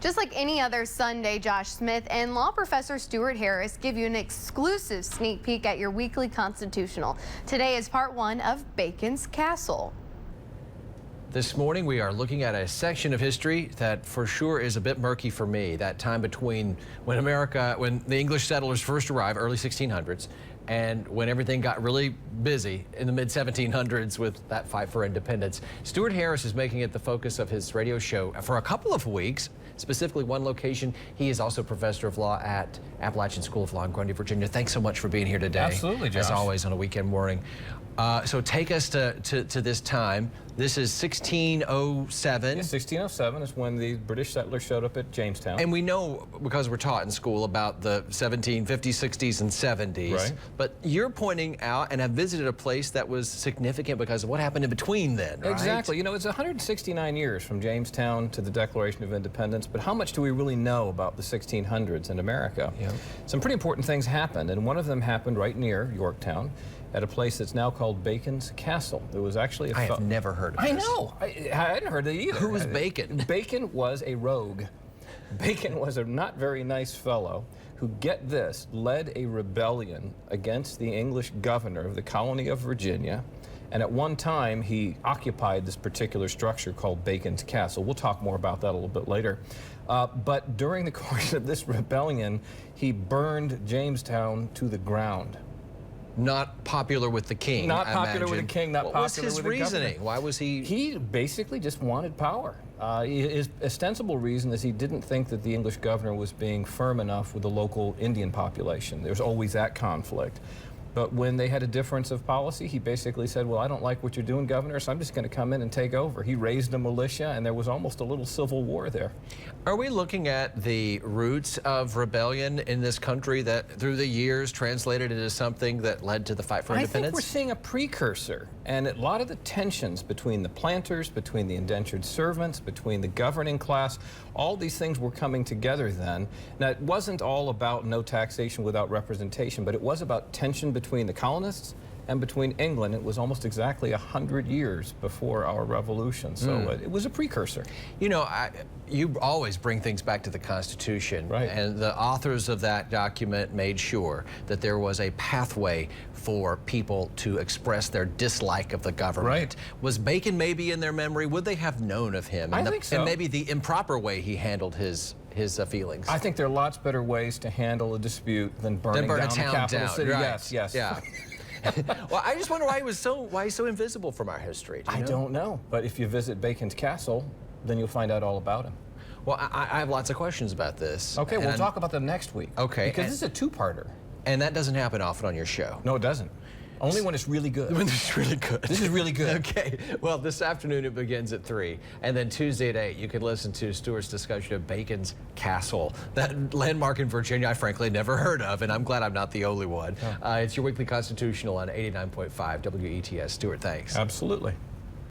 Just like any other Sunday, Josh Smith and law professor Stuart Harris give you an exclusive sneak peek at your weekly constitutional. Today is part one of Bacon's Castle. This morning we are looking at a section of history that for sure is a bit murky for me. That time between when the English settlers first arrived, early 1600s, and when everything got really busy in the mid 1700s with that fight for independence. Stuart Harris is making it the focus of his radio show for a couple of weeks, specifically one location. He is also professor of law at Appalachian School of Law in Grundy, Virginia. Thanks so much for being here today. Absolutely, Josh. As always on a weekend morning. So take us to this time. This is 1607. Yeah, 1607 is when the British settlers showed up at Jamestown. And we know, because we're taught in school, about the 1750s, 60s, and 70s. Right. But you're pointing out and have visited a place that was significant because of what happened in between then, right? Exactly. You know, it's 169 years from Jamestown to the Declaration of Independence, but how much do we really know about the 1600s in America? Yeah. Some pretty important things happened, and one of them happened right near Yorktown at a place that's now called Bacon's Castle. There was actually I have never heard of I this. know. I hadn't heard of it either. Who was Bacon? Bacon was a rogue. Bacon was a not very nice fellow who, get this, led a rebellion against the English governor of the colony of Virginia. And at one time, he occupied this particular structure called Bacon's Castle. We'll talk more about that a little bit later. But during the course of this rebellion, he burned Jamestown to the ground. Not popular with the king. Not popular with the king, not popular with the governor. What was his reasoning? Why was he? He basically just wanted power. His ostensible reason is he didn't think that the English governor was being firm enough with the local Indian population. There's always that conflict. But when they had a difference of policy, he basically said, well, I don't like what you're doing, Governor, so I'm just going to come in and take over. He raised a militia, and there was almost a little civil war there. Are we looking at the roots of rebellion in this country that through the years translated into something that led to the fight for independence? I think we're seeing a precursor, and a lot of the tensions between the planters, between the indentured servants, between the governing class, all these things were coming together then. Now, it wasn't all about no taxation without representation, but it was about tension between the colonists and between England. It was almost exactly 100 years before our revolution, so it was a precursor. You know, you always bring things back to the Constitution, right? And the authors of that document made sure that there was a pathway for people to express their dislike of the government. Right. Was Bacon maybe in their memory? Would they have known of him? I think so. And maybe the improper way he handled his feelings. I think there are lots better ways to handle a dispute than burning down the capital city. Right. Yes, yes. Yeah. Well, I just wonder why he's so invisible from our history. I don't know. But if you visit Bacon's Castle, then you'll find out all about him. Well, I have lots of questions about this. Okay, we'll talk about them next week. Okay. Because this is a two-parter. And that doesn't happen often on your show. No, it doesn't. Only when it's really good. When it's really good. This is really good. Okay. Well, this afternoon it begins at 3. And then Tuesday at 8, you can listen to Stuart's discussion of Bacon's Castle. That landmark in Virginia I frankly never heard of, and I'm glad I'm not the only one. It's your weekly constitutional on 89.5 WETS. Stuart, thanks. Absolutely.